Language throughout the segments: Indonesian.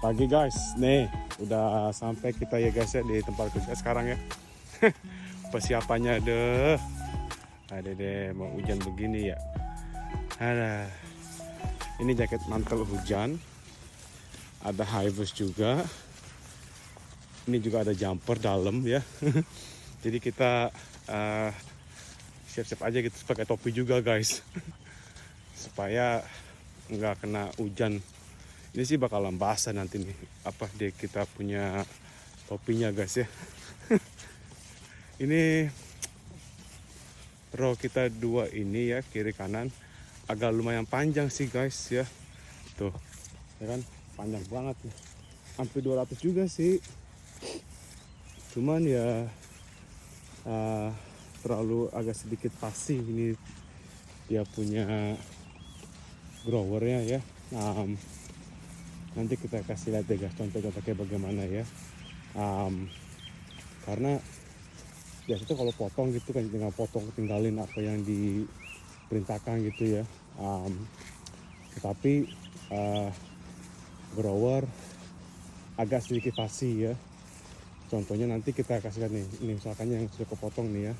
Pagi guys, nih udah sampai kita ya guys ya di tempat kerja sekarang ya. Persiapannya ada deh mau hujan begini ya. Ada, ini jaket mantel hujan, ada high vis juga. Ini juga ada jumper dalam ya. Jadi kita siap-siap aja gitu pakai topi juga guys, supaya nggak kena hujan. Ini sih bakalan basah nanti nih apa deh kita punya topinya guys ya. Ini row kita dua ini ya, kiri kanan agak lumayan panjang sih guys ya. Tuh ya kan, panjang banget nih, hampir 200 juga sih. Cuman ya terlalu agak sedikit pasti ini dia punya growernya ya. Nanti kita kasih lihat deh guys contohnya pakai bagaimana ya. Karena biasanya kalau potong gitu kan tinggal potong tinggalin apa yang diperintahkan gitu ya. Tetapi grower agak sedikit fasi ya. Contohnya nanti kita kasih lihat nih, ini misalkan yang sudah kepotong nih ya.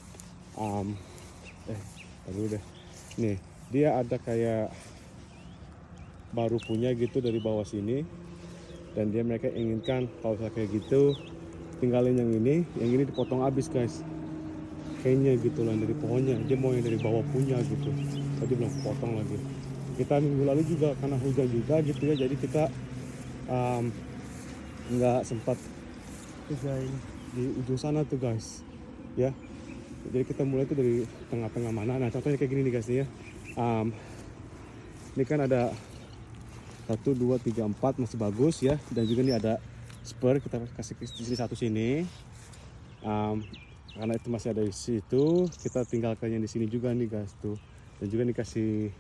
Tunggu deh. Nih dia ada kayak baru punya gitu dari bawah sini, dan dia mereka inginkan kalau kayak gitu tinggalin yang ini dipotong habis guys, kayaknya gitu lah dari pohonnya. Dia mau yang dari bawah punya gitu, tadi belum potong lagi. Kita minggu lalu juga karena hujan juga gitu ya, jadi kita nggak sempat kerjain di ujung sana tuh guys ya. Jadi kita mulai tuh dari tengah-tengah mana. Nah contohnya kayak gini nih guys nih ya. Ini kan ada 1, 2, 3, 4 masih bagus ya, dan juga nih ada spur, kita kasih di sini satu sini. Karena itu masih ada di situ, kita tinggalkan yang di sini juga nih guys tuh. Dan juga nih kasih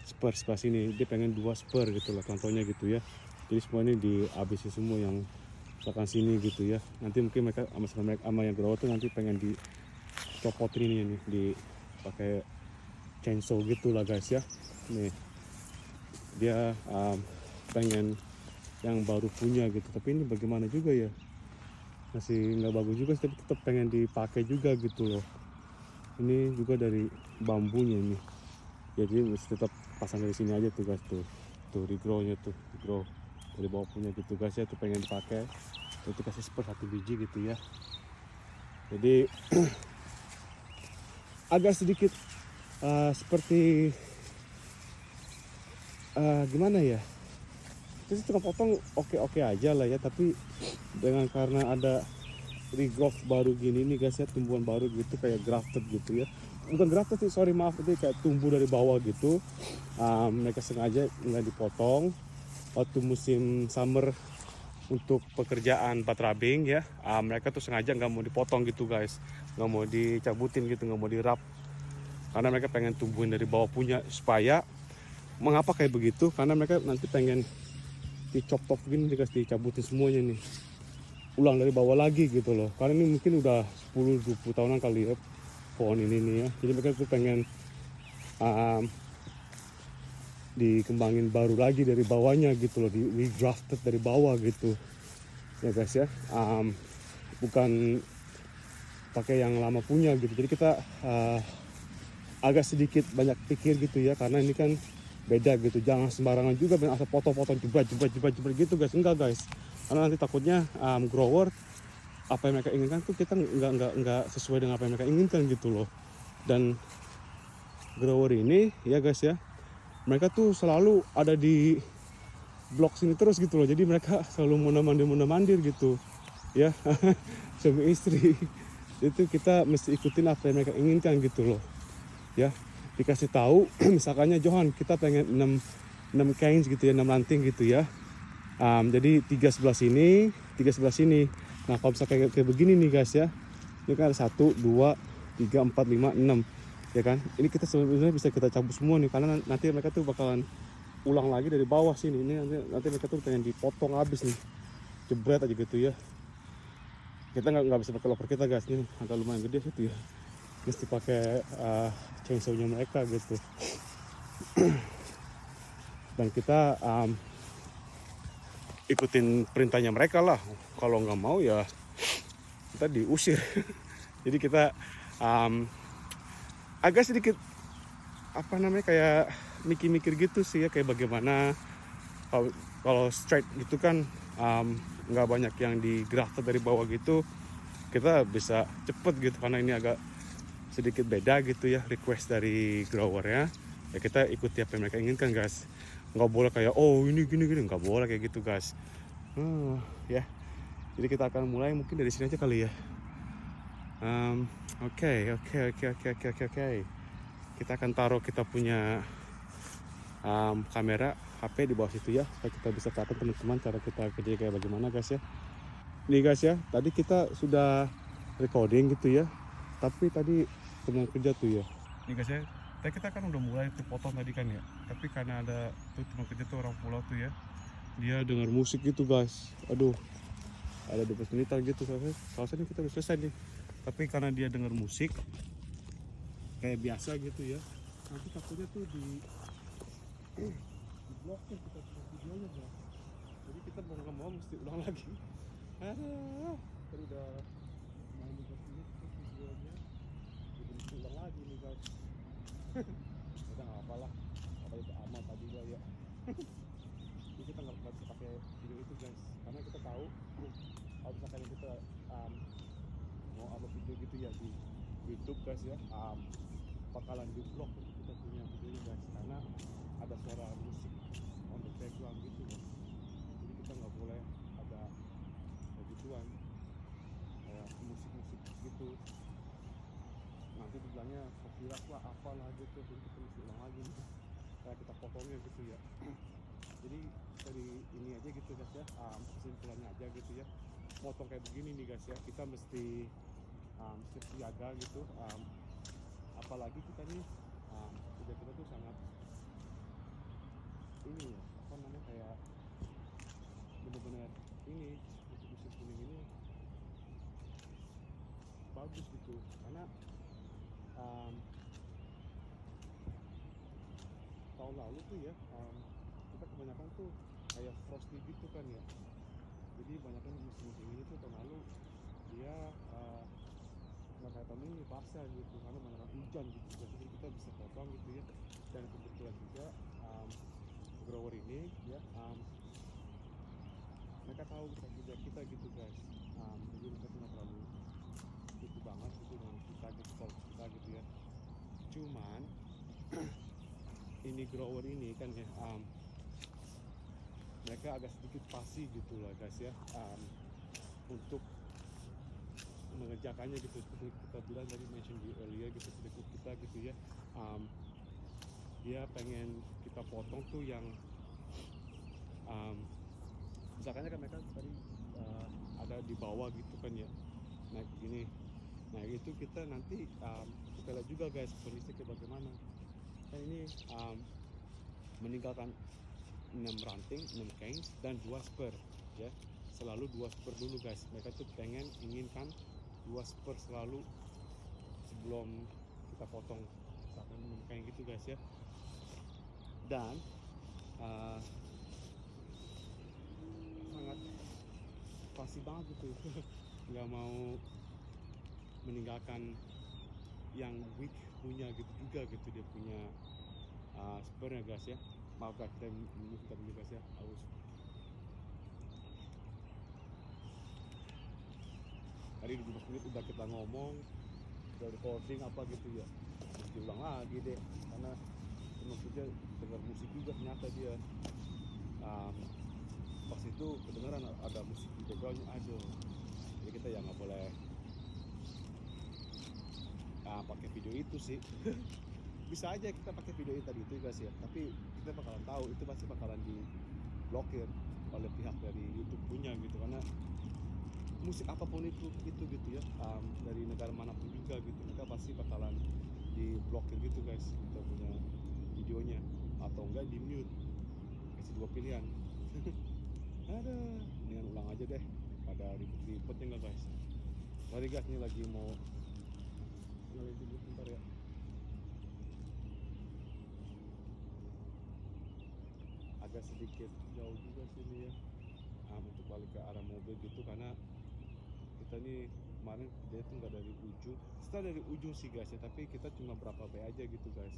spur sebelah sini, dia pengen 2 spur gitu lah contohnya gitu ya. Jadi semua ini dihabisin semua yang misalkan sini gitu ya. Nanti mungkin mereka sama yang grower tuh nanti pengen dicopotin ini nih, dipakai chainsaw gitu lah guys ya. Nih dia pengen yang baru punya gitu, tapi ini bagaimana juga ya, masih nggak bagus juga tapi tetap pengen dipakai juga gitu loh. Ini juga dari bambunya ini, jadi mesti tetap pasang dari sini aja tuh guys. Tuh regrownya tuh, regrow dari bawah punya gitu guys ya, tuh pengen dipakai. Itu kasih spur 1 biji gitu ya. Jadi agak sedikit seperti gimana ya, terus tukang potong oke aja lah ya, tapi dengan karena ada regrowth baru gini nih guys ya, tumbuhan baru gitu kayak grafted gitu ya. Bukan grafted sih, sorry maaf, itu kayak tumbuh dari bawah gitu. Mereka sengaja nggak dipotong waktu musim summer untuk pekerjaan buttrabing ya. Mereka tuh sengaja nggak mau dipotong gitu guys, nggak mau dicabutin gitu, nggak mau dirap, karena mereka pengen tumbuhin dari bawah punya. Supaya mengapa kayak begitu, karena mereka nanti pengen dicop-top gini guys, dicabutin semuanya nih, ulang dari bawah lagi gitu loh. Karena ini mungkin udah 10-20 tahunan kali ya pohon ini nih ya. Jadi mereka tuh pengen dikembangin baru lagi dari bawahnya gitu loh, di regrafted dari bawah gitu ya guys ya. Bukan pakai yang lama punya gitu. Jadi kita agak sedikit banyak pikir gitu ya, karena ini kan beda gitu. Jangan sembarangan juga asal potong-potong jebret gitu guys, enggak guys. Karena nanti takutnya grower apa yang mereka inginkan tuh kita nggak sesuai dengan apa yang mereka inginkan gitu loh. Dan grower ini ya guys ya, mereka tuh selalu ada di blok sini terus gitu loh. Jadi mereka selalu mondar-mandir gitu ya. Suami istri itu kita mesti ikutin apa yang mereka inginkan gitu loh ya. Dikasih tahu misalkannya Johan kita pengen 6 canes gitu ya, 6 ranting gitu ya. Jadi 3 sebelah sini, 3 sebelah sini. Nah kalau misalnya kayak begini nih guys ya, ini kan ada 1, 2, 3, 4, 5, 6 ya kan. Ini kita sebenarnya bisa kita cabut semua nih, karena nanti mereka tuh bakalan ulang lagi dari bawah sini. Ini nanti mereka tuh pengen dipotong habis nih, jebret aja gitu ya. Kita nggak bisa pakai loper kita guys, ini agak lumayan gede gitu ya, mesti pakai chainsaw-nya mereka gitu. Dan kita ikutin perintahnya mereka lah. Kalau nggak mau ya kita diusir. Jadi kita agak sedikit apa namanya kayak mikir-mikir gitu sih ya, kayak bagaimana kalau straight gitu kan nggak banyak yang digerakkan dari bawah gitu, kita bisa cepet gitu karena ini agak sedikit beda gitu ya request dari growernya. Ya kita ikuti apa yang mereka inginkan guys, nggak boleh kayak oh ini gini nggak boleh kayak gitu guys. Ya jadi kita akan mulai mungkin dari sini aja kali ya. Oke. Kita akan taruh kita punya kamera HP di bawah situ ya, supaya kita bisa kelihatan teman-teman cara kita kerja kayak bagaimana guys ya. Nih guys ya, tadi kita sudah recording gitu ya, tapi tadi teman kerja tuh ya. Nih guys ya, tadi kita kan udah mulai tuh potong tadi kan ya, tapi karena ada tuh teman kerja tuh orang pulau tuh ya, dia dengar musik gitu guys. Aduh, ada 12 menitan gitu seharusnya kita udah selesai nih, tapi karena dia dengar musik kayak biasa gitu ya, nanti takutnya tuh di blokir kita videonya guys. Jadi kita mau nggak mau mesti ulang lagi. Aduh, kita udah main di sini terus videonya jadi mesti ulang lagi nih guys. Kita nggak apa-apa lah, apa itu aman tadi lah ya. Jadi kita nggak bisa pakai video itu guys, karena kita tahu kalau misalkan kita mau upload video gitu ya di YouTube guys ya, bakalan di blok kita punya videonya guys, karena ada suara musik on the background gitu guys. Jadi kita nggak boleh ada begituan kayak musik-musik gitu, nanti dibilangnya copyright lah apalah gitu. Jadi kita mesti ulang lagi nih, kayak kita potongnya gitu ya. Jadi dari ini aja gitu guys ya, kesimpulannya aja gitu ya, potong kayak begini nih guys ya, kita mesti siaga gitu. Apalagi kita nih kerja kita tuh sangat ini ya, apa namanya kayak bener-bener ini musik kuning ini bagus gitu, karena tahun lalu tuh ya kita kebanyakan tuh kayak frosty gitu kan ya. Jadi banyak musim ini tuh tahun lalu dia nggak kayak tahun ini basah gitu karena banyak hujan gitu. Jadi kita bisa potong gitu ya. Dan kebetulan juga grower ini ya mereka tahu kita gitu guys. Jadi mereka tuh nggak terlalu itu banget gitu dengan kita gitu ya. Cuman ini grower ini kan ya mereka agak sedikit pasti gitu lah guys ya, untuk mengerjakannya gitu. Seperti kita bilang tadi mention di earlier gitu, kita gitu ya, dia pengen kita potong tuh yang misalkannya kan mereka tadi ada di bawah gitu kan ya, naik gini. Nah itu kita nanti kita lihat juga guys kondisi kayak bagaimana. Kan ini meninggalkan 6 ranting, 6 canes dan 2 spur ya. Selalu 2 spur dulu guys. Mereka tuh inginkan 2 spur selalu sebelum kita potong misalkan 6 cane gitu guys ya. Dan sangat pasti banget gitu. Nggak mau meninggalkan yang weak punya gitu juga gitu, dia punya spurnya guys ya. Maaf guys, kita minum dulu guys ya, haus. Tadi 15 menit udah kita ngomong, udah recording apa gitu ya, mesti ulang lagi deh karena maksudnya dengar musik juga ternyata dia pas itu kedengaran ada musik di backgroundnya. Aduh, jadi kita ya nggak boleh pakai video itu sih. Bisa aja kita pakai video tadi itu guys ya, tapi kita bakalan tahu itu pasti bakalan diblokir oleh pihak dari YouTube punya gitu, karena musik apapun itu gitu ya, dari negara manapun juga gitu, mereka pasti bakalan diblokir gitu guys, kita punya videonya, atau enggak di mute. Kasih dua pilihan. Ada, mendingan ulang aja deh pada ribet-ribetnya enggak guys. Sorry guys, ini lagi mau nyalain dulu bentar ya. Agak sedikit jauh juga sini ya. untuk balik ke arah mobil gitu, karena kita nih kemarin dia tuh nggak dari ujung, kita dari ujung sih guys ya, tapi kita cuma berapa B aja gitu guys,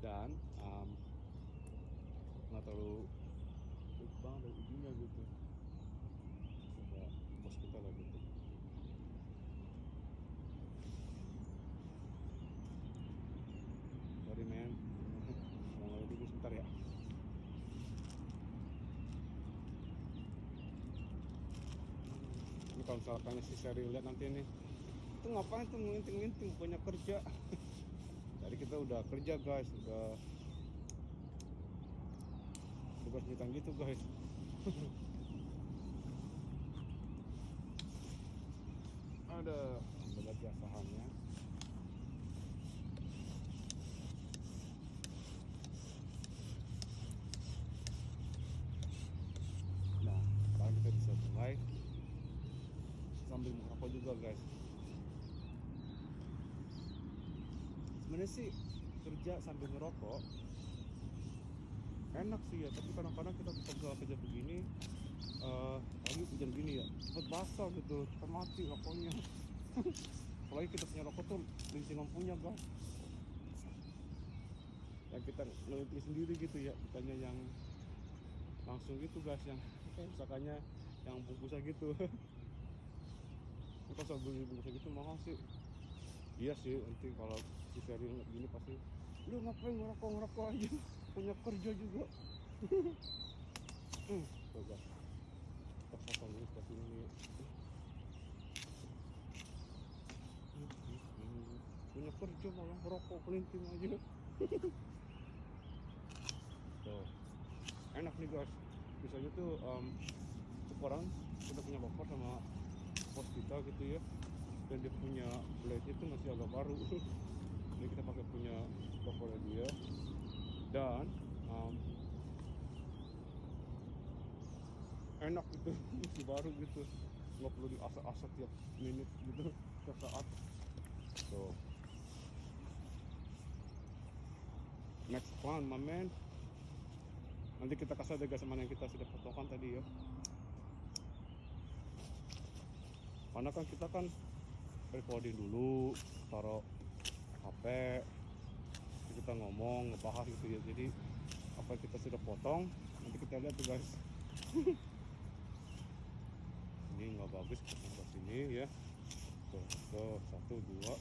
dan nggak terlalu bang dari ujungnya gitu, ada bos kita lah gitu. Sorry men, mau ngeliat dulu sebentar ya. Ini kalau misalkan si Seri lihat nanti nih, itu ngapain tuh ngelinting-linting, banyak kerja. Tadi kita udah kerja guys, udah tugas bintang gitu guys. Ada belajar sahamnya. Nah, sekarang kita bisa mulai sambil merokok juga guys. Sebenarnya sih kerja sambil ngerokok enak sih ya, tapi kadang-kadang kita tetap kerja begini, lagi hujan gini ya, cepet basah gitu, cepet mati rokoknya. Apalagi kita punya rokok tuh linting lampunya guys, yang kita ngelinting sendiri gitu ya, bukannya yang langsung gitu guys, yang misalkannya yang bungkusan gitu. Kita kalau beli bungkusan gitu mahal sih. Iya sih, nanti kalau si Ferry ngeliat gini pasti, lu ngapain ngerokok aja, punya kerja juga. Tuh guys, kita potong dulu ke sini. Punya kerja malah ngerokok kelinting aja. Tuh, enak nih guys. Misalnya tuh orang kita punya bapak sama bos kita gitu ya, dan dia punya blade itu masih agak baru. Ini kita pakai punya bapak dia, dan enak gitu. Masih baru gitu, nggak perlu diasah-asah tiap menit gitu, tiap saat. So next one my man, nanti kita kasih aja guys mana yang kita sudah potongkan tadi ya, karena kan kita kan recording dulu, taruh HP, kita ngomong ngebahas gitu ya, jadi apa yang kita sudah potong nanti kita lihat tuh guys. Ini nggak bagus kita sebelah sini ya. Tuh 1, 2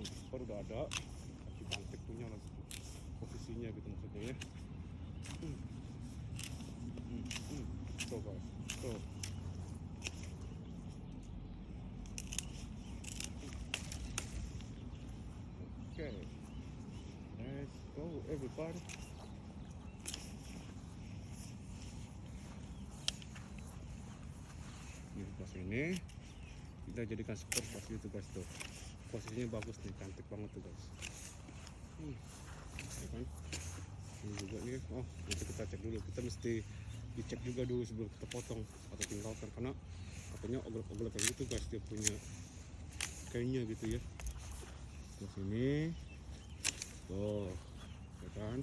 super udah ada, tapi cantik punya lah posisinya gitu maksudnya ya. Tuh guys, tuh. Okay, let's go everybody. Ini pas ini kita jadikan super pas itu guys, tuh posisinya bagus nih, cantik banget tuh guys. Ya kan? Ini juga nih, oh nanti kita cek dulu, kita mesti dicek juga dulu sebelum kita potong atau tinggalkan, karena katanya oglek-oglek kayak gitu guys, dia punya kayaknya gitu ya. Terus ini tuh ya kan,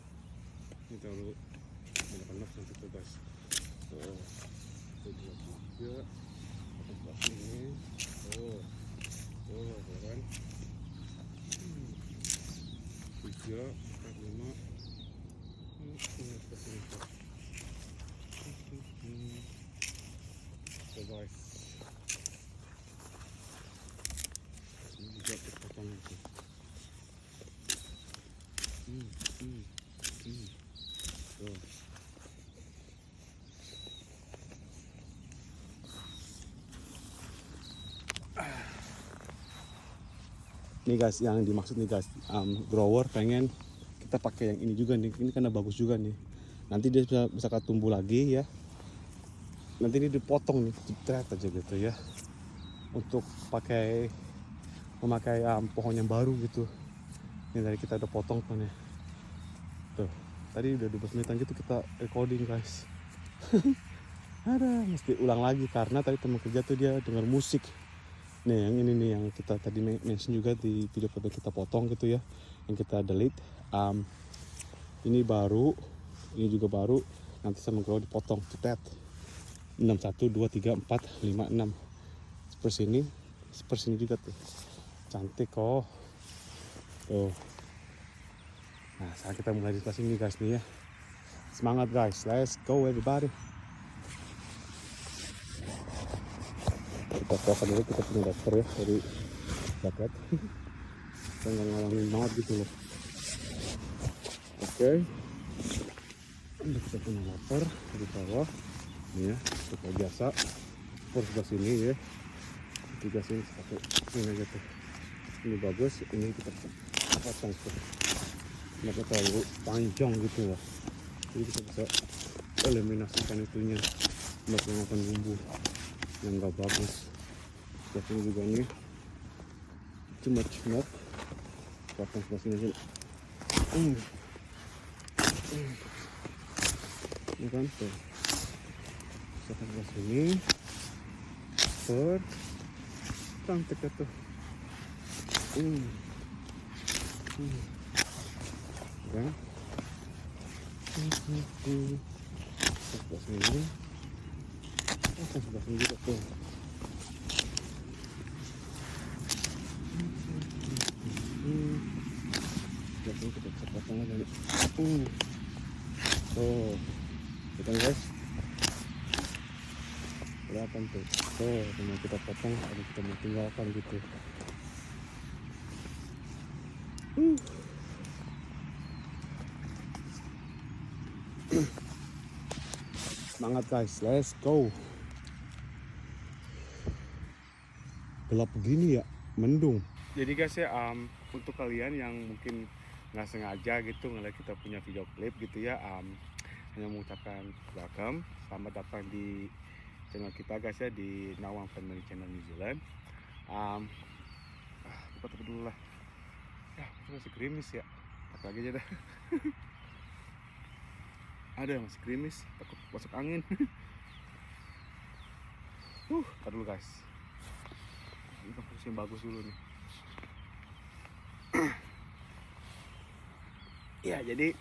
ini terlalu banyak nanti tuh guys. Tuh juga potong pas ini, tuh ya kan, 3, 4, 5 seperti itu. So guys, ini juga terpotong itu. Tuh. Nih guys, yang dimaksud nih guys, grower pengen kita pakai yang ini juga nih, ini karena bagus juga nih. Nanti dia bisa tumbuh lagi ya. Nanti ini dipotong nih, jepret aja gitu ya, untuk memakai pohon yang baru gitu. Ini dari kita udah potong tuh nih. Tuh, tadi udah 12 menitan gitu kita recording guys. Ada, mesti ulang lagi karena tadi teman kerja tuh dia dengar musik. Nih yang ini nih yang kita tadi mention juga di video kita potong gitu ya, yang kita delete. Ini baru, ini juga baru, nanti sama grow dipotong cetet. 6 1 2 3 4 5 6 seperti sini juga tuh, cantik kok tuh. Nah sekarang kita mulai di sebelah sini guys nih ya, semangat guys, let's go everybody. Kita fokus dulu, kita punya dokter ya dari jaket. Kita nggak ngalangin banget gitu loh. Oke, kita punya motor di bawah ini ya, seperti biasa por sebelah sini ya, tiga sini pakai ini aja tuh, ini bagus, ini kita potong tuh, nggak terlalu panjang gitu loh, jadi kita bisa eliminasikan itunya, nggak menggunakan bumbu yang nggak bagus. Sebelah sini juga nih too much smoke, potong sebelah sini aja. Ini kan tuh, sebelah sini cantik tuh. Ya. Sebelah sini, sebelah sini juga tuh. Jadi kita bisa potong aja nih. Oh, kita guys, kelihatan tuh. Oh, mau kita potong, ada kita mau tinggalkan gitu. Semangat guys, let's go. Gelap begini ya, mendung. Jadi guys ya, untuk kalian yang mungkin nggak sengaja gitu ngeliat kita punya video klip gitu ya, hanya mengucapkan welcome, selamat datang di channel kita guys ya, di Nawang Family Channel New Zealand. Buka tutup dulu lah. Ya, masih gerimis ya. Apa lagi aja dah. Ada masih gerimis, takut masuk angin. Tar dulu guys. Ini posisi yang bagus dulu nih. Ya, jadi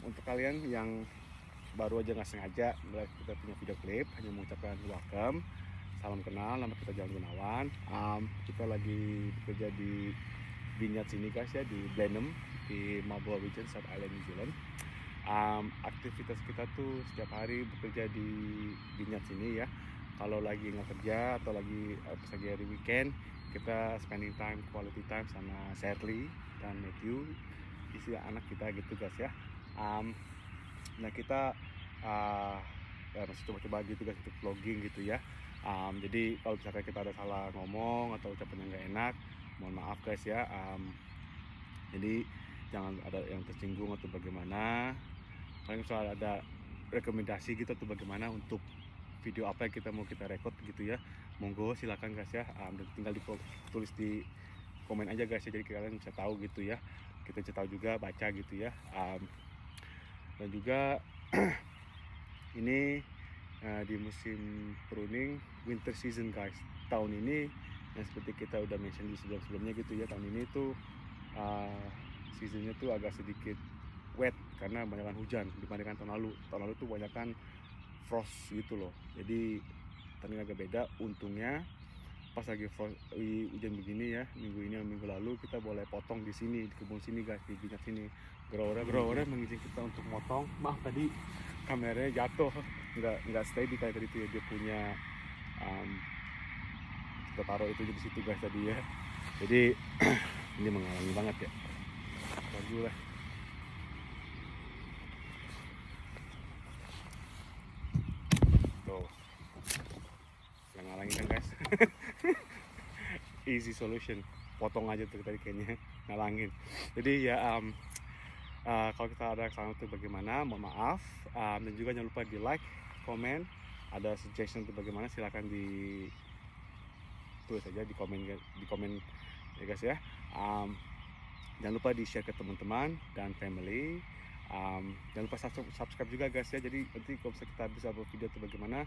untuk kalian yang baru aja nggak sengaja melihat kita punya video klip, hanya mengucapkan welcome, salam kenal, nama kita Jalan Gunawan. Kita lagi bekerja di Vineyard sini guys ya, di Blenheim, di Marlborough Region, South Island, New Zealand. Aktivitas kita tuh setiap hari bekerja di Vineyard sini ya. Kalau lagi nggak kerja atau lagi hari weekend, kita spending time, quality time sama Sherly dan Matthew, isi anak kita gitu guys ya. Nah kita masih coba-coba gitu guys untuk vlogging gitu ya. Jadi kalau misalkan kita ada salah ngomong atau ucapan yang nggak enak, mohon maaf guys ya. Jadi jangan ada yang tersinggung atau bagaimana. Kalau misalnya ada rekomendasi gitu atau bagaimana untuk video apa yang kita mau kita record gitu ya, monggo silakan guys ya. Dan tinggal ditulis di komen aja guys ya, jadi kalian bisa tahu gitu ya, kita bisa tahu juga baca gitu ya. Dan juga ini di musim pruning winter season guys, tahun ini yang seperti kita udah mention di sebelumnya gitu ya, tahun ini tuh seasonnya tuh agak sedikit wet karena banyakkan hujan dibandingkan tahun lalu. Tahun lalu tuh banyakkan frost gitu loh, jadi tahun ini agak beda. Untungnya pas lagi hujan begini ya, minggu ini minggu lalu kita boleh potong di sini, di kebun sini guys, di Vineyard sini. Grower mengizinkan kita untuk motong. Maaf tadi kameranya jatuh, nggak steady kayak tadi tuh ya, dia punya kita taruh itu di situ guys tadi ya. Jadi ini mengalami banget ya. Bagus lah. Tuh, yang ngalangin kan guys. Easy solution, potong aja tuh tadi kayaknya ngalangin. Jadi ya kalau kita ada kesalahan itu bagaimana, mohon maaf. Dan juga jangan lupa di like, komen, ada suggestion itu bagaimana silakan tulis aja di komen ya guys ya. Jangan lupa di share ke teman-teman dan family. Jangan lupa subscribe juga guys ya, jadi nanti kalau misalnya kita bisa upload video itu bagaimana,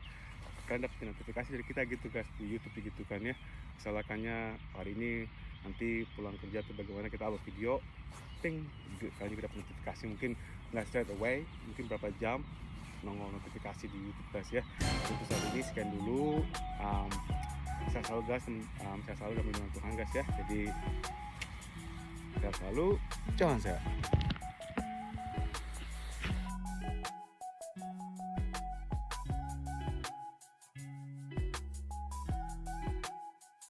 kalian dapat notifikasi dari kita gitu guys di YouTube gitu kan ya. Misalkannya hari ini nanti pulang kerja tuh bagaimana kita upload video, ting, kalian juga dapat notifikasi, mungkin nggak straight away, mungkin berapa jam nongol notifikasi di YouTube guys ya. Untuk saat ini sekian dulu. Saya selalu guys, saya selalu dalam lindungan Tuhan guys ya. Jadi saya selalu jangan saya.